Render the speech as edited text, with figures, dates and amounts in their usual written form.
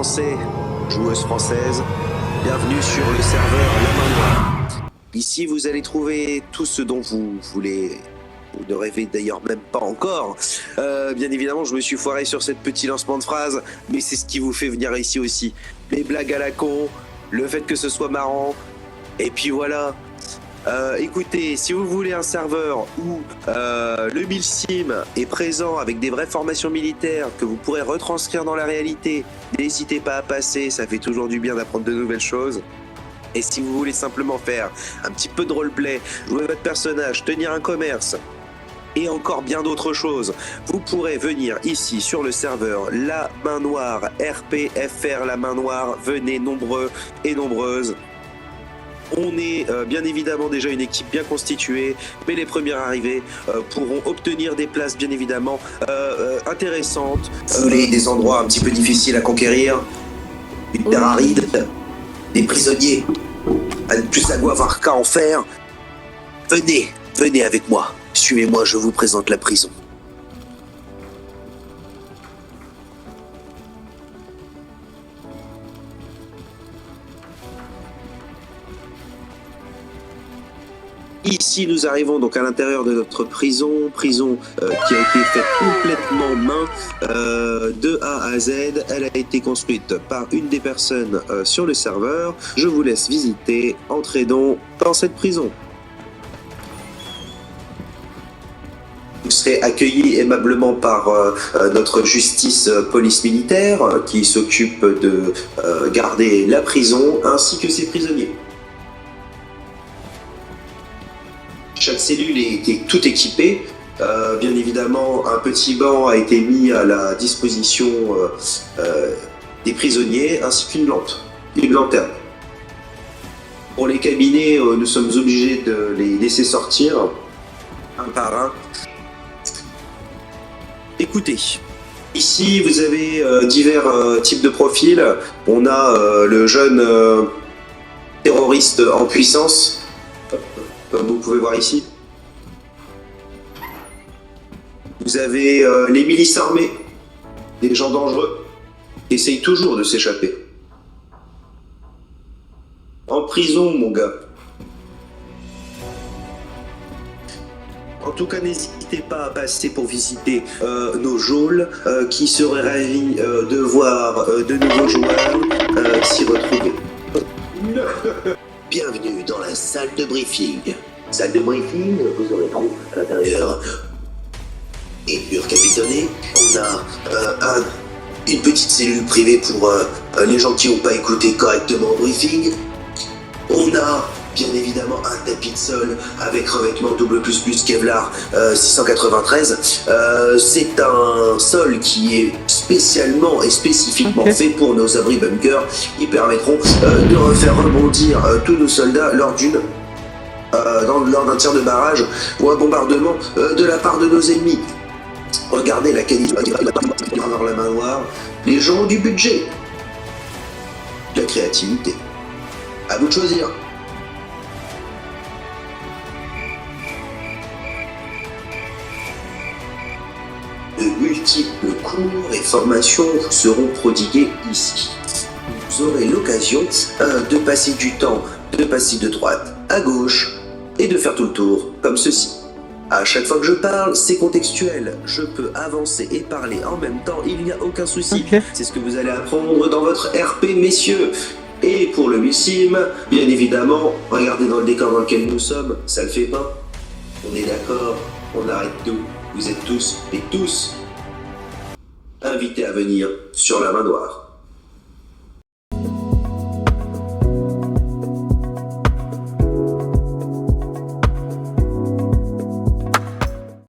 Français, joueuses françaises, bienvenue sur le serveur La Main Noire. Ici, vous allez trouver tout ce dont vous voulez. Vous ne rêvez d'ailleurs même pas encore. Bien évidemment, je me suis foiré sur cette petit lancement de phrase, mais c'est ce qui vous fait venir ici aussi. Les blagues à la con, le fait que ce soit marrant, et puis voilà. Écoutez, si vous voulez un serveur où le milsim est présent avec des vraies formations militaires que vous pourrez retranscrire dans la réalité, n'hésitez pas à passer, ça fait toujours du bien d'apprendre de nouvelles choses. Et si vous voulez simplement faire un petit peu de roleplay, jouer votre personnage, tenir un commerce, et encore bien d'autres choses, vous pourrez venir ici sur le serveur La Main Noire, RPFR La Main Noire, venez nombreux et nombreuses. On est bien évidemment déjà une équipe bien constituée, mais les premiers arrivés pourront obtenir des places bien évidemment intéressantes. Vous voulez des endroits un petit peu difficiles à conquérir, une terre aride, des prisonniers, à ne plus savoir qu'à en faire. Venez avec moi, suivez-moi, je vous présente la prison. Ici, nous arrivons donc à l'intérieur de notre prison qui a été faite complètement main de A à Z. Elle a été construite par une des personnes sur le serveur. Je vous laisse visiter. Entrez donc dans cette prison. Vous serez accueillis aimablement par notre justice police militaire qui s'occupe de garder la prison ainsi que ses prisonniers. Chaque cellule est toute équipée. Bien évidemment, un petit banc a été mis à la disposition des prisonniers, ainsi qu'une lanterne. Pour les cabinets, nous sommes obligés de les laisser sortir, un par un. Écoutez, ici vous avez divers types de profils. On a le jeune terroriste en puissance, comme vous pouvez voir ici. Vous avez les milices armées, des gens dangereux, qui essayent toujours de s'échapper. En prison, mon gars. En tout cas, n'hésitez pas à passer pour visiter nos geôles, qui seraient ravis de voir de nouveaux joueurs s'y retrouver. Bienvenue dans la salle de briefing. Salle de briefing, vous aurez trouvé à l'intérieur et mur capitonné. On a une petite cellule privée pour les gens qui n'ont pas écouté correctement le briefing. On a bien évidemment un tapis de sol avec revêtement double plus Kevlar 693. C'est un sol qui est spécialement et spécifiquement fait pour nos abris bunkers qui permettront de refaire rebondir tous nos soldats lors d'un tir de barrage ou un bombardement de la part de nos ennemis. Regardez la qualité de La Main Noire. Les gens ont du budget, de la créativité. À vous de choisir. De multiples cours et formations vous seront prodigués ici. Vous aurez l'occasion de passer du temps, de passer de droite à gauche et de faire tout le tour comme ceci. À chaque fois que je parle, c'est contextuel. Je peux avancer et parler en même temps, il n'y a aucun souci. C'est ce que vous allez apprendre dans votre RP, messieurs. Et pour le milsim, bien évidemment, regardez dans le décor dans lequel nous sommes, ça le fait pas. On est d'accord, on arrête tout. Vous êtes tous et tous invités à venir sur La Main Noire.